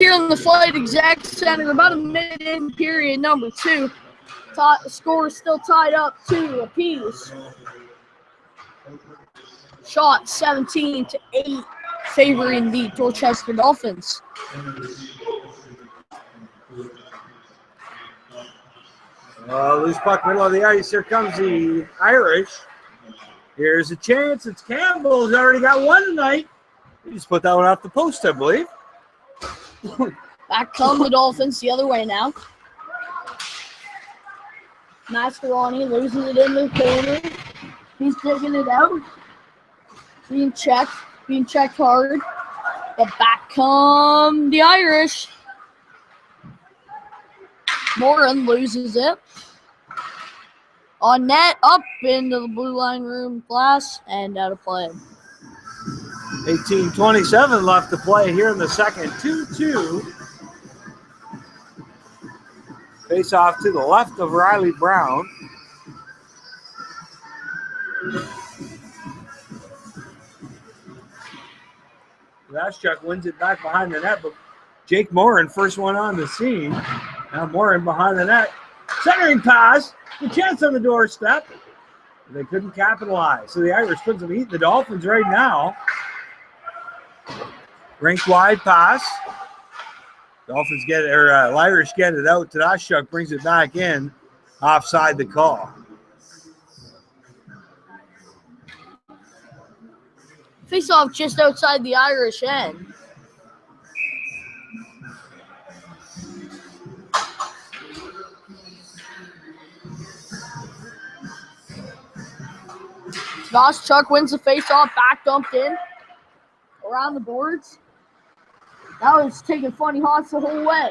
here in the Flight Exec Center, about a minute in period number 2. Score is still tied up 2 apiece. Shot 17-8, favoring the Dorchester Dolphins. Loose puck, middle of the ice. Here comes the Irish. Here's a chance. It's Campbell. He's already got one tonight. He just put that one off the post, I believe. Back come the Dolphins the other way now. Mascaroni loses it in the corner. He's digging it out. Being checked hard. But back come the Irish. Morin loses it. On net, up into the blue line room glass, and out of play. 18:27 left to play here in the second. 2-2. Face off to the left of Riley Brown. Raschuk wins it back behind the net, but Jake Morin, first one on the scene. Now Morin behind the net. Centering pass. The chance on the doorstep. They couldn't capitalize. So the Irish put some heat in the Dolphins right now. Rink wide pass. Dolphins get it, or Irish get it out. Tadashuk brings it back in. Offside the call. Face off just outside the Irish end. Chuck wins the face-off, back dumped in around the boards. That was taking funny hots the whole way.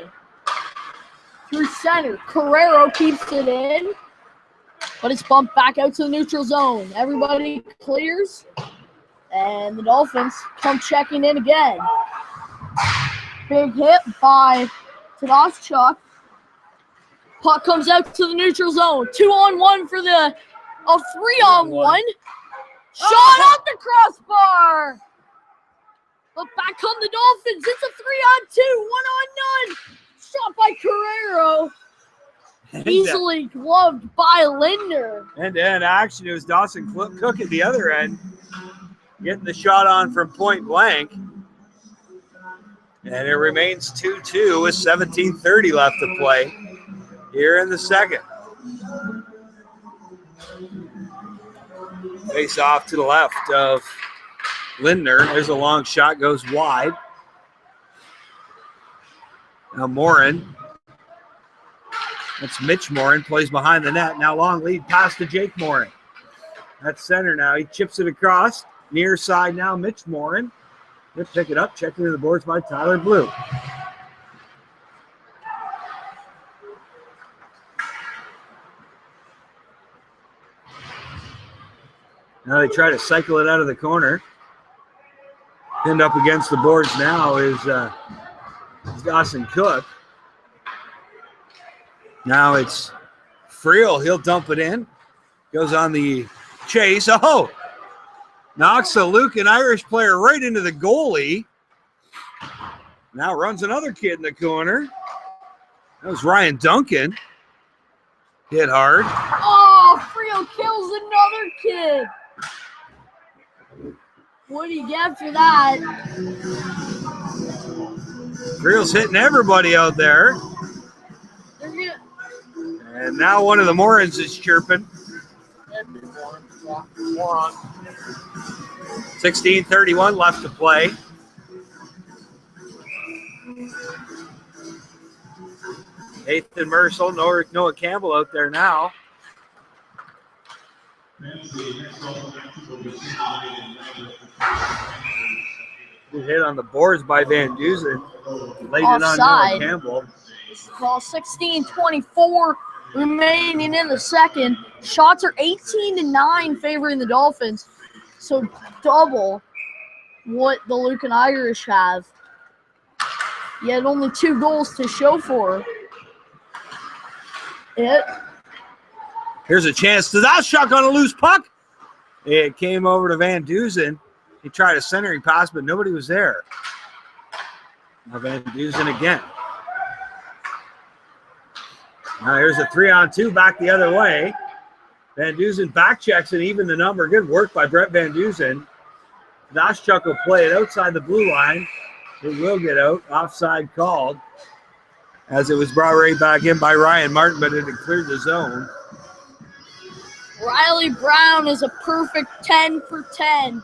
Through center, Carrero keeps it in, but it's bumped back out to the neutral zone. Everybody clears, and the Dolphins come checking in again. Big hit by Tadashuk. Puck comes out to the neutral zone. 2-on-1 for the 3-on-1. Shot off the crossbar. But back come the Dolphins. It's a 3-on-2, 1-on-none. Shot by Carrero. Easily gloved by Linder. End-to-end action. It was Dawson Cook at the other end, getting the shot on from point blank. And it remains 2-2 with 17:30 left to play here in the second. Face off to the left of Lindner. There's a long shot, goes wide. Now Morin. That's Mitch Morin, plays behind the net. Now long lead pass to Jake Morin. That's center now. He chips it across. Near side now, Mitch Morin. He'll pick it up, checked into the boards by Tyler Blue. Now they try to cycle it out of the corner. Pinned up against the boards now is Dawson Cook. Now it's Friel. He'll dump it in. Goes on the chase. Oh! Knocks a Lucan Irish player right into the goalie. Now runs another kid in the corner. That was Ryan Duncan. Hit hard. Oh, Friel kills another kid. What do you get for that? Friel's hitting everybody out there. And now one of the Morins is chirping. 16:31 left to play. Nathan Mercel, Noah Campbell out there now. Good hit on the boards by Van Dusen. Laid it on Noah Campbell. Ball 16:24 remaining in the second. Shots are 18-9 favoring the Dolphins. So double what the Lucan Irish have. Yet only 2 goals to show for it. Here's a chance to that shot on a loose puck. It came over to Van Dusen. He tried a centering pass, but nobody was there. Now Van Dusen again. Now here's a 3-on-2 back the other way. Van Dusen back checks and even the number. Good work by Brett Van Dusen. Daschuk will play it outside the blue line. It will get out. Offside called as it was brought right back in by Ryan Martin, but it had cleared the zone. Riley Brown is a perfect 10 for 10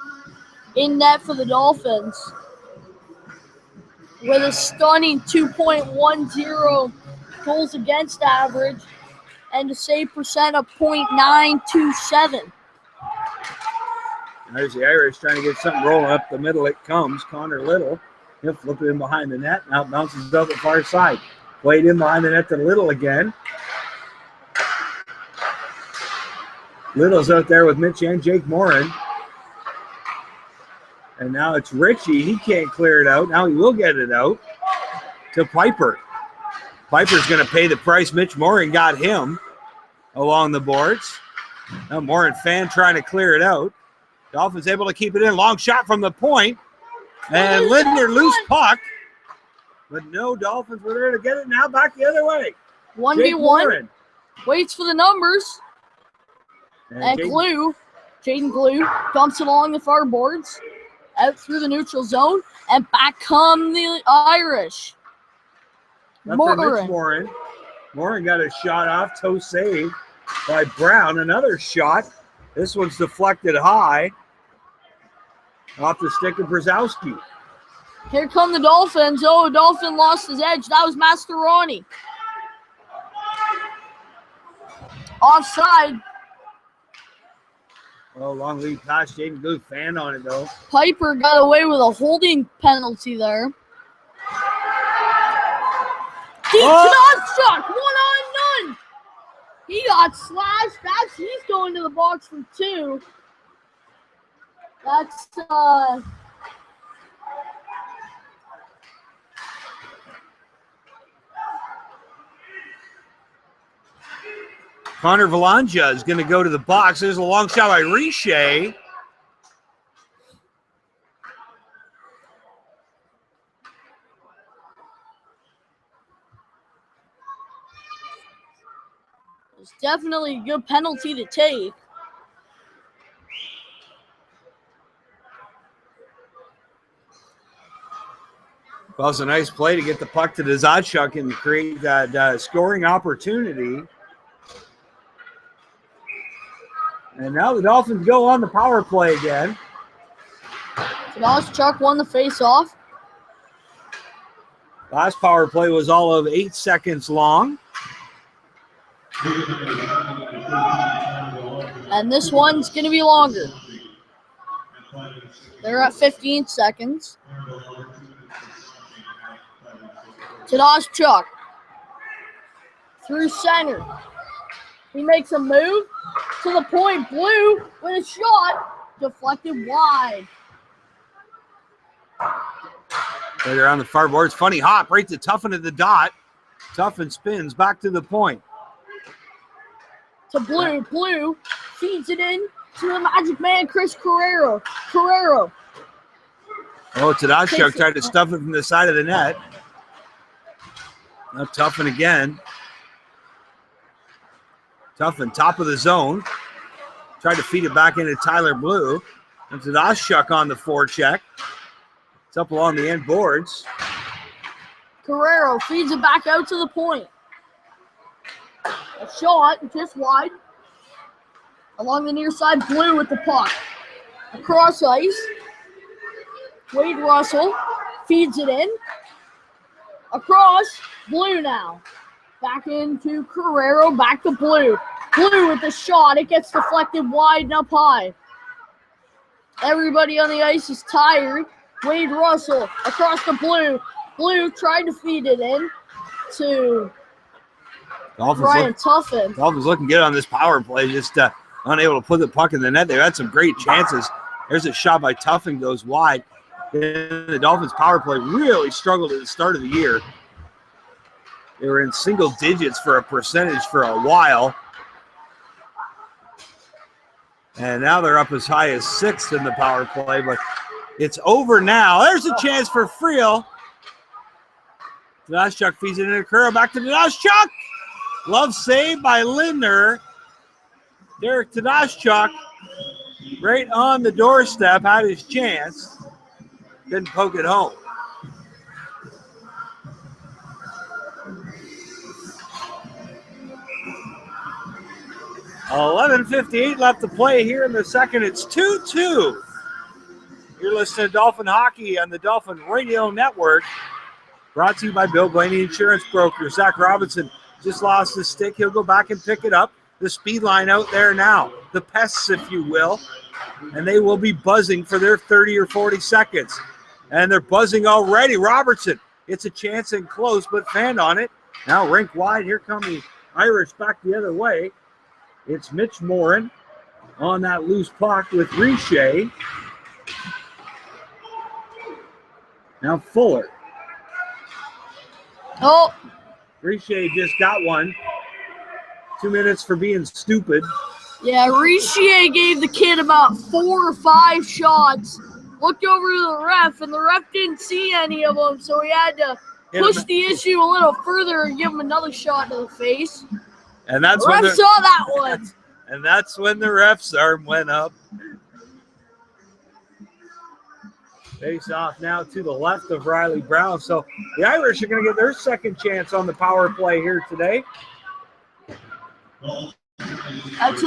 in net for the Dolphins with a stunning 2.10 goals against average and a save percent of .927. There's the Irish trying to get something rolling up the middle. It comes. Connor Little. He'll flip it in behind the net. Now it bounces out the far side. Played in behind the net to Little again. Little's out there with Mitch and Jake Morin. And now it's Richie. He can't clear it out. Now he will get it out to Piper. Piper's going to pay the price. Mitch Morin got him along the boards. Now Morin fan trying to clear it out. Dolphins able to keep it in. Long shot from the point. And Lindner loose puck. But no, Dolphins were there to get it. Now back the other way. 1v1. Waits for the numbers. And Glue, Jaden Glue, dumps it along the far boards. Out through the neutral zone. And back come the Irish. Morin. Morin got a shot off. Toe save by Brown. Another shot. This one's deflected high. Off the stick of Brzezowski. Here come the Dolphins. Oh, Dolphin lost his edge. That was Mascheroni. Offside. Oh, long lead pass. Jaden Glue fanned on it, though. Piper got away with a holding penalty there. Deep shot, 1-on-none. He got slashed. He's going to the box for 2. That's Connor Valanja is going to go to the box. There's a long shot by Riche. It's definitely a good penalty to take. Well, it's a nice play to get the puck to Daschuk and create that scoring opportunity. And now the Dolphins go on the power play again. Daschuk won the face-off. Last power play was all of 8 seconds long. And this one's going to be longer. They're at 15 seconds. Daschuk through center. He makes a move to the point. Blue with a shot. Deflected wide. Right around the far boards. Funny hop right to Tuffin at the dot. Tuffin spins back to the point. To Blue. Blue feeds it in to the magic man, Chris Carrero. Oh, Daschuk tried to stuff it from the side of the net. Now Tuffin again. Tuffin, top of the zone. Tried to feed it back into Tyler Blue. And Daschuk on the forecheck. It's up along the end boards. Carrero feeds it back out to the point. A shot just wide. Along the near side, Blue with the puck. Across ice. Wade Russell feeds it in. Across, Blue now. Back into Carrero, back to Blue. Blue with the shot. It gets deflected wide and up high. Everybody on the ice is tired. Wade Russell across to Blue. Blue tried to feed it in to Brian Tuffin. Dolphins looking good on this power play, just unable to put the puck in the net. They've had some great chances. There's a shot by Tuffin, goes wide. The Dolphins power play really struggled at the start of the year. They were in single digits for a percentage for a while. And now they're up as high as 6th in the power play, but it's over now. There's a chance for Friel. Tedashchuk feeds it into Curl. Back to Tedashchuk. Love save by Lindner. Derek Tedashchuk right on the doorstep, had his chance. Couldn't poke it home. $11:58 left to play here in the second. It's 2-2. You're listening to Dolphin Hockey on the Dolphin Radio Network. Brought to you by Bill Blaney Insurance Broker. Zach Robinson just lost his stick. He'll go back and pick it up. The speed line out there now. The pests, if you will. And they will be buzzing for their 30 or 40 seconds. And they're buzzing already. Robertson, it's a chance and close, but fanned on it. Now rink wide. Here come the Irish back the other way. It's Mitch Morin on that loose puck with Richer. Now Fuller. Oh. Richer just got one. 2 minutes for being stupid. Yeah, Richer gave the kid about 4 or 5 shots. Looked over to the ref, and the ref didn't see any of them, so he had to push the issue a little further and give him another shot to the face. And that's the when ref saw that one. And that's when the ref's arm went up. Face off now to the left of Riley Brown. So the Irish are going to get their second chance on the power play here today. To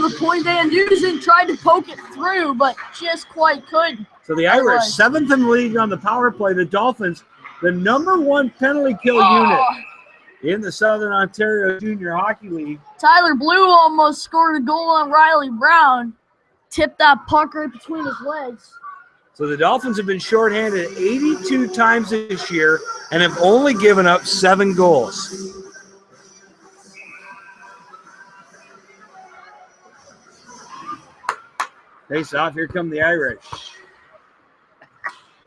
the point Van Dusen tried to poke it through, but just quite couldn't. So the Irish, 7th in the league on the power play. The Dolphins, the #1 penalty kill unit in the Southern Ontario Junior Hockey League. Tyler Blue almost scored a goal on Riley Brown. Tipped that puck right between his legs. So the Dolphins have been shorthanded 82 times this year and have only given up 7 goals. Face off, here come the Irish.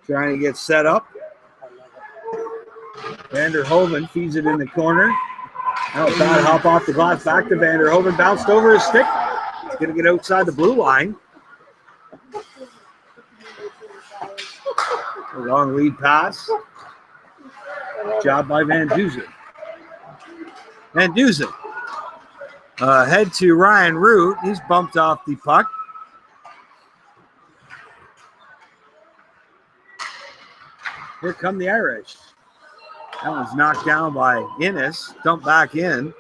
Trying to get set up. Vanderhoven feeds it in the corner. Now bad hop off the glass, back to Vanderhoven. Bounced over his stick. It's going to get outside the blue line. A long lead pass. Job by Van Dusen. Van Dusen. Head to Ryan Root. He's bumped off the puck. Here come the Irish. That one's knocked down by Innes. Dumped back in.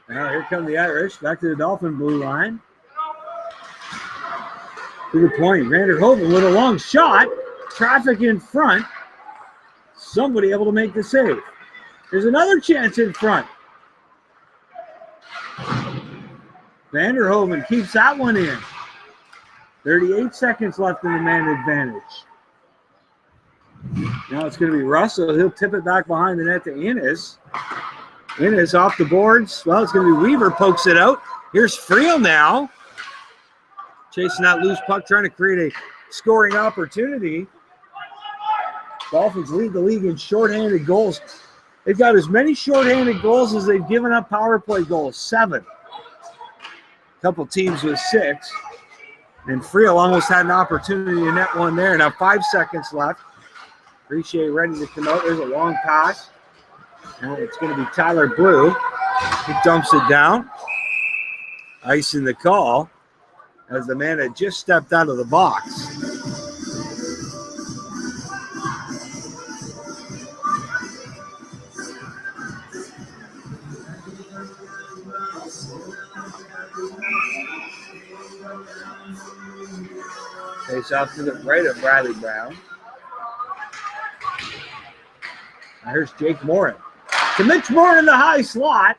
Now here come the Irish. Back to the Dolphin blue line. To the point. Vanderhoven with a long shot. Traffic in front. Somebody able to make the save. There's another chance in front. Vanderhoven keeps that one in. 38 seconds left in the man advantage. Now it's going to be Russell. He'll tip it back behind the net to Innes. Innes off the boards. Well, it's going to be Weaver, pokes it out. Here's Friel now. Chasing that loose puck, trying to create a scoring opportunity. Dolphins lead the league in shorthanded goals. They've got as many shorthanded goals as they've given up power play goals, 7. Couple teams with 6. And Friel almost had an opportunity to net one there. Now 5 seconds left. Richer ready to come out. There's a long pass. And it's going to be Tyler Blue. He dumps it down. Icing the call as the man had just stepped out of the box. Face off to the right of Riley Brown. Now here's Jake Morin. To Mitch Morin in the high slot.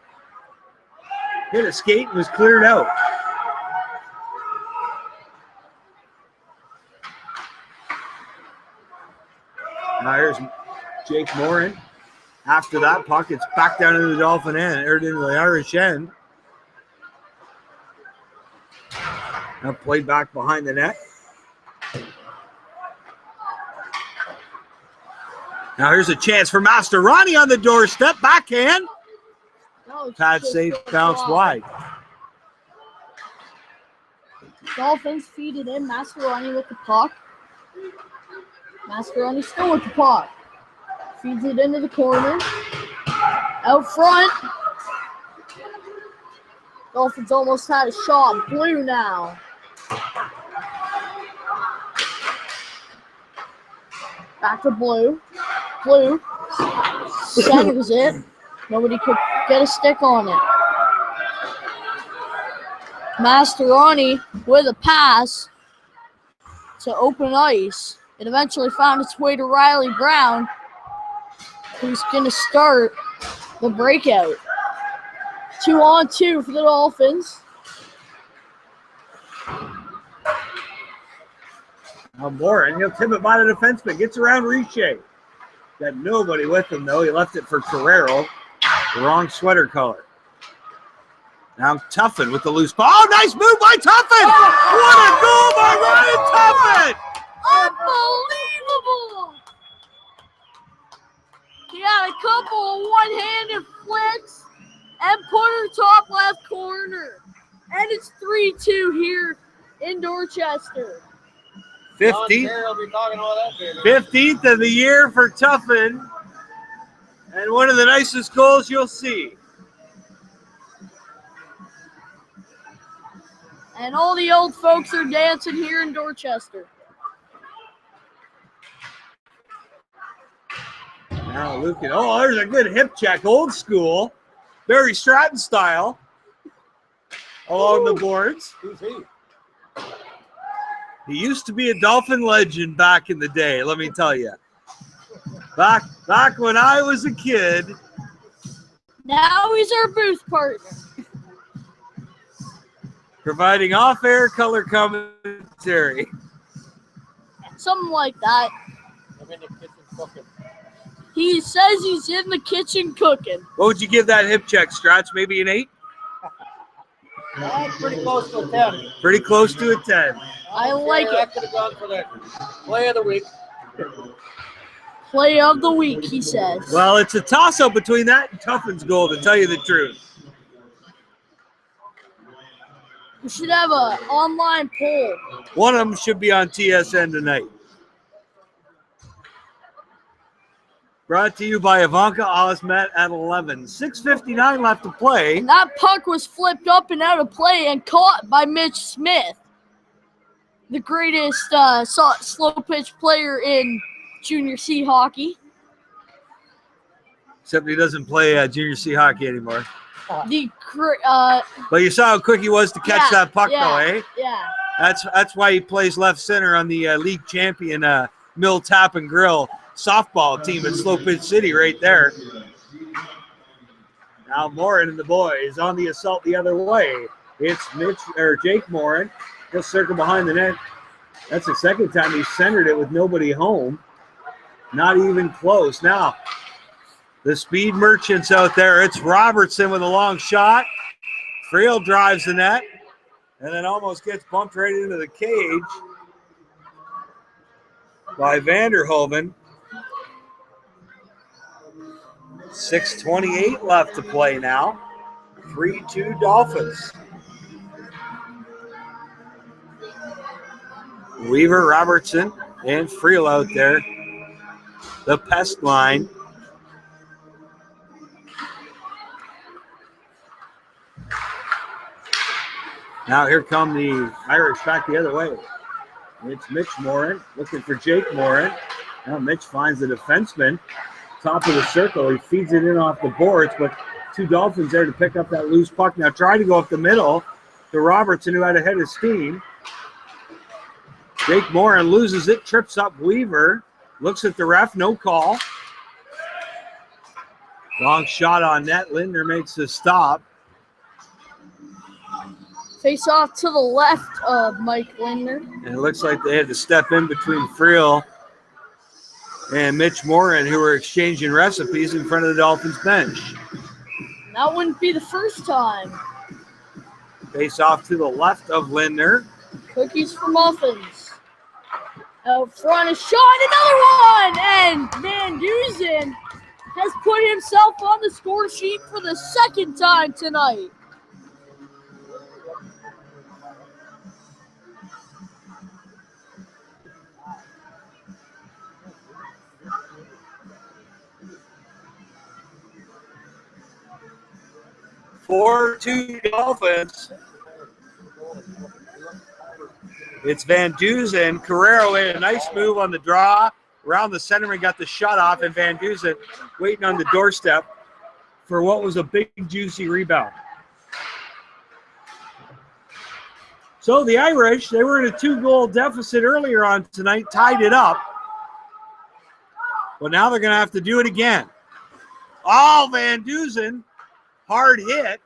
Hit a skate and was cleared out. Now here's Jake Morin. After that puck, it's back down into the Dolphin end, or into the Irish end. Now played back behind the net. Now here's a chance for Mastroianni on the doorstep. Backhand. Pad safe, bounce wide. Dolphins feed it in. Mascheroni with the puck. Mascheroni still with the puck. Feeds it into the corner. Out front. Dolphins almost had a shot. Blue now. Back to Blue. Blue centers it. Nobody could get a stick on it. Mascheroni with a pass to open ice. It eventually found its way to Riley Brown, who's going to start the breakout. 2-on-2 for the Dolphins. Now Morin, he'll tip it by the defenseman. Gets around Riche. Got nobody with him, though. He left it for Carrero. The wrong sweater color. Now Tuffin with the loose ball. Oh, nice move by Tuffin! What a goal by Ryan Tuffin! Unbelievable! He had a couple of one-handed flicks and put her top left corner. And it's 3-2 here in Dorchester. 15th of the year for Tuffin. And one of the nicest goals you'll see. And all the old folks are dancing here in Dorchester. Now Lucan. Oh, there's a good hip check. Old school. Barry Stratton style. Along the boards. Who's he? He used to be a Dolphin legend back in the day, let me tell you. Back when I was a kid. Now he's our booth partner. Providing off-air color commentary. Something like that. I'm in the kitchen cooking. He says he's in the kitchen cooking. What would you give that hip check, Stratch? Maybe an 8? That's pretty close to a 10. Pretty close to a 10. I like I it. could have gone for the play of the week. Play of the week, he says. Well, it's a toss-up between that and Tuffin's goal, to tell you the truth. We should have an online poll. One of them should be on TSN tonight. Brought to you by Ivanka Osmet at 11. 6:59 left to play. And that puck was flipped up and out of play and caught by Mitch Smith, the greatest slow pitch player in Junior C hockey. Except he doesn't play junior C hockey anymore. But you saw how quick he was to catch that puck, though, eh? Yeah. That's why he plays left center on the league champion Mill Tap and Grill softball team at Slow Pitch City right there. Now Morin and the boys on the assault the other way. It's Jake Morin. He'll circle behind the net. That's the second time he centered it with nobody home. Not even close. Now, the speed merchants out there. It's Robertson with a long shot. Friel drives the net and then almost gets bumped right into the cage by Vanderhoven. 6:28 left to play now. 3-2 Dolphins. Weaver, Robertson, and Friel out there. The pest line. Now here come the Irish back the other way. It's Mitch Morin looking for Jake Morin. Now Mitch finds the defenseman. Top of the circle. He feeds it in off the boards, but two Dolphins there to pick up that loose puck. Now trying to go up the middle to Robertson, who had a head of steam. Jake Morin loses it, trips up Weaver. Looks at the ref, no call. Long shot on net. Lindner makes the stop. Face off to the left of Mike Lindner. And it looks like they had to step in between Friel and Mitch Morin, who were exchanging recipes in front of the Dolphins bench. That wouldn't be the first time. Face off to the left of Lindner. Cookies for muffins. Out front, a shot, another one! And Van Dusen has put himself on the score sheet for the second time tonight. 4-2 Dolphins. It's Van Dusen. Carrero made a nice move on the draw. Around the center and got the shot off, and Van Dusen waiting on the doorstep for what was a big, juicy rebound. So the Irish, they were in a 2-goal deficit earlier on tonight, tied it up. But now they're going to have to do it again. Oh, Van Dusen, hard hit.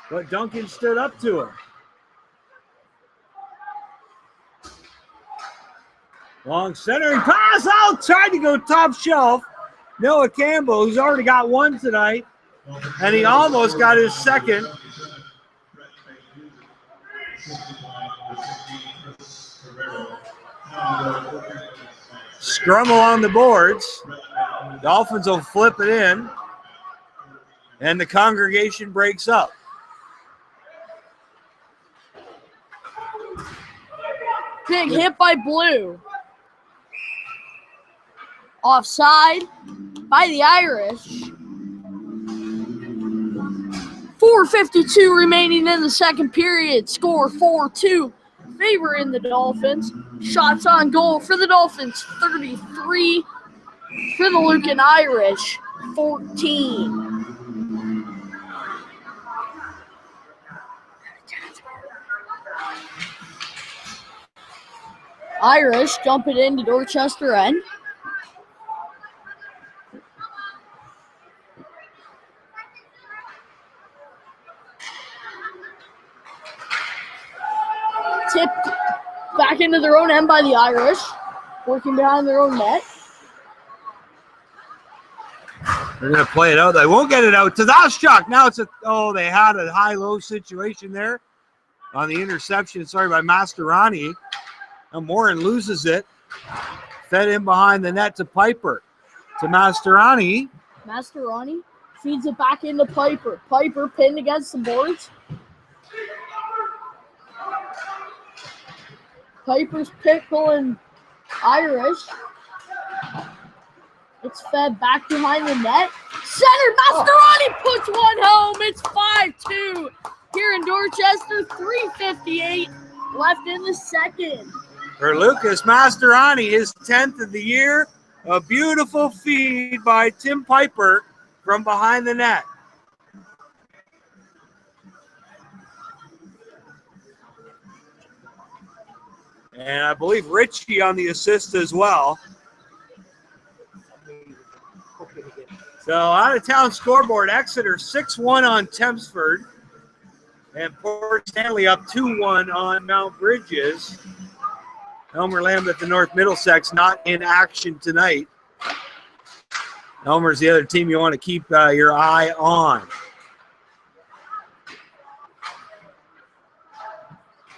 But Duncan stood up to him. Long centering pass out, tried to go top shelf. Noah Campbell, who's already got one tonight, and he almost got his second. Scrum along the boards. Dolphins will flip it in, and the congregation breaks up. Big hit by Blue. Offside by the Irish. 4:52 remaining in the second period. Score 4-2. Favoring the Dolphins. Shots on goal for the Dolphins, 33. For the Lucan Irish, 14. Irish dump it into Dorchester end. Tipped back into their own end by the Irish, working behind their own net. They're going to play it out. They won't get it out to Daschuk. Now it's they had a high-low situation there on the interception. Sorry, by Mastroianni. Now Morin loses it. Fed in behind the net to Piper. To Mastroianni. Mastroianni feeds it back into Piper. Piper pinned against the boards. Piper's pickling Irish. It's fed back behind the net. Center, Mastroianni puts one home. It's 5-2 here in Dorchester. 3:58 left in the second. For Lucas Mastroianni, his 10th of the year. A beautiful feed by Tim Piper from behind the net. And I believe Richie on the assist as well. So out-of-town scoreboard, Exeter 6-1 on Tempsford. And Port Stanley up 2-1 on Mount Bridges. Elmer Lambeth and North Middlesex not in action tonight. Elmer's the other team you want to keep your eye on.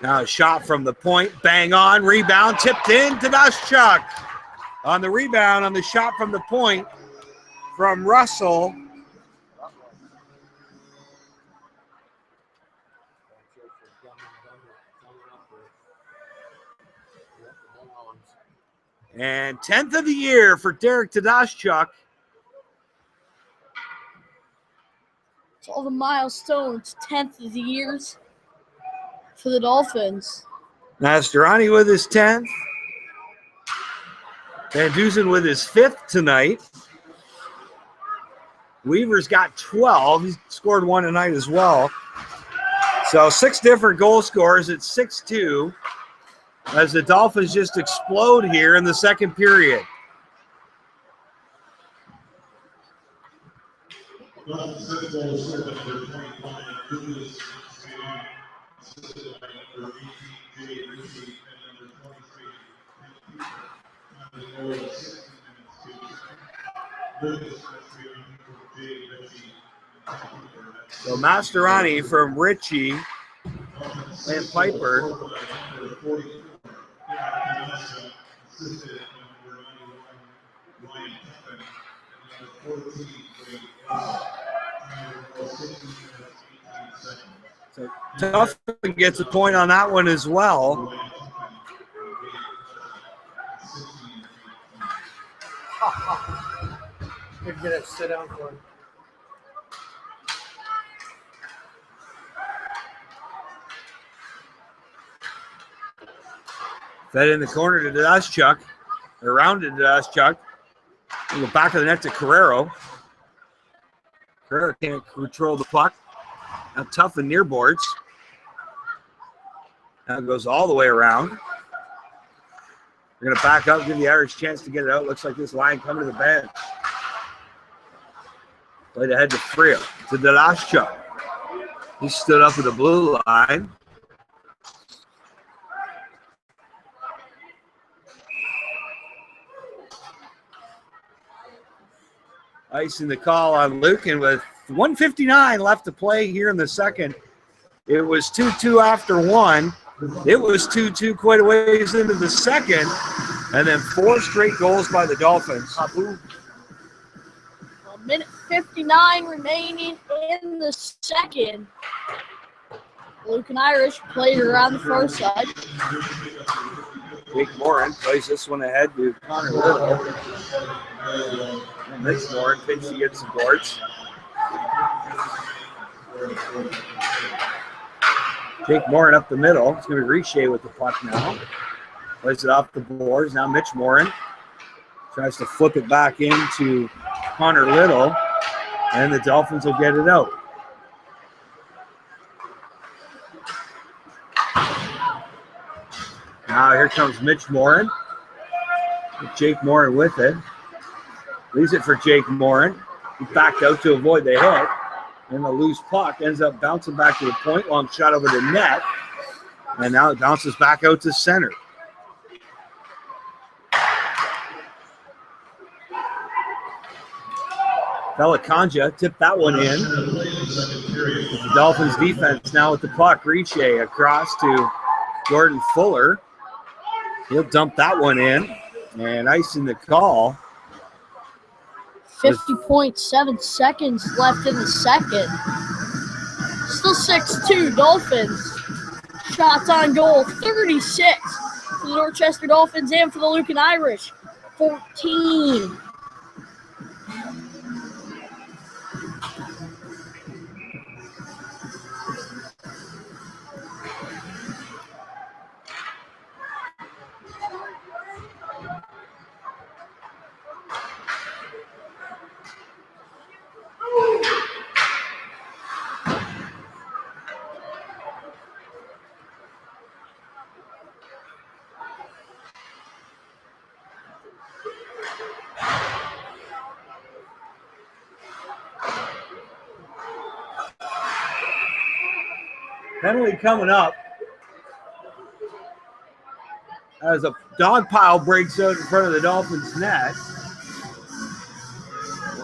Now a shot from the point, bang on, rebound, tipped in to Daschuk. On the rebound, on the shot from the point from Russell. And 10th of the year for Derek Tedashchuk. It's all the milestones, 10th of the years for the Dolphins. Mastroianni with his 10th. Van Dusen with his 5th tonight. Weaver's got 12. He's scored one tonight as well. So 6 different goal scorers at 6-2 as the Dolphins just explode here in the second period. So Mastroianni from Richie and Piper. So Tuffin gets a point on that one as well. Could get it sit down for him. Fed in the corner to Daschuk. Around to Daschuk. In the back of the net to Carrero. Carrero can't control the puck. Now tough and near boards. Now it goes all the way around. They're going to back up, give the Irish a chance to get it out. Looks like this line coming to the bench. Played ahead to Friel, to Daschuk. He stood up with the blue line. Icing the call on Lucan with 1:59 left to play here in the second. It was 2-2 after one. It was 2-2 quite a ways into the second. And then 4 straight goals by the Dolphins. A minute 59 remaining in the second. Lucan Irish played around the far side. Jake Morin plays this one ahead to Connor Little. And Mitch Morin thinks he gets some boards. Jake Morin up the middle. It's going to be Riche with the puck now. Plays it off the boards. Now Mitch Morin tries to flip it back into Connor Little. And the Dolphins will get it out. Now here comes Mitch Morin. Jake Morin with it. Leaves it for Jake Morin. He backed out to avoid the hit. And the loose puck ends up bouncing back to the point. Long shot over the net. And now it bounces back out to center. Belakanja tipped that one in. The Dolphins defense now with the puck. Riche across to Jordan Fuller. He'll dump that one in. And icing the call. 50.7 seconds left in the second. Still 6-2 Dolphins. Shots on goal, 36 for the Dorchester Dolphins and for the Lucan Irish, 14. Penalty coming up as a dog pile breaks out in front of the Dolphins' net.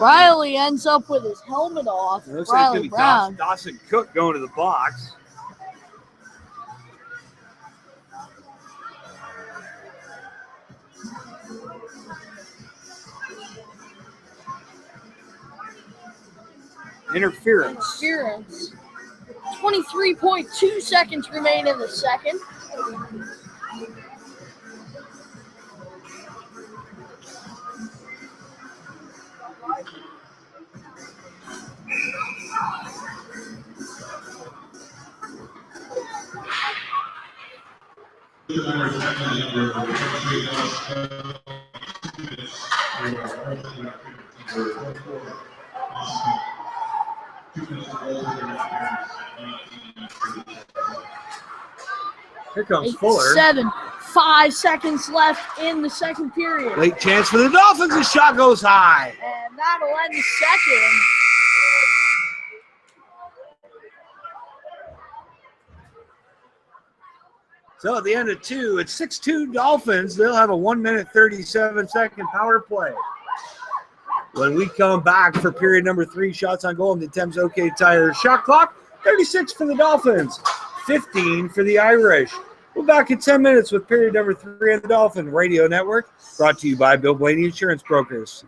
Riley ends up with his helmet off. It looks Riley like Brown. Dawson Cook going to the box. Interference. 23.2 seconds remain in the second. Here comes Fuller. 5 seconds left in the second period. Late chance for the Dolphins. The shot goes high. And that'll end the second. So at the end of 2, it's 6-2 Dolphins. They'll have a 1-minute, 37-second power play. When we come back for period number 3, shots on goal in the Thames OK Tire shot clock, 36 for the Dolphins, 15 for the Irish. We're back in 10 minutes with period number 3 on the Dolphin Radio Network, brought to you by Bill Blaney Insurance Brokers.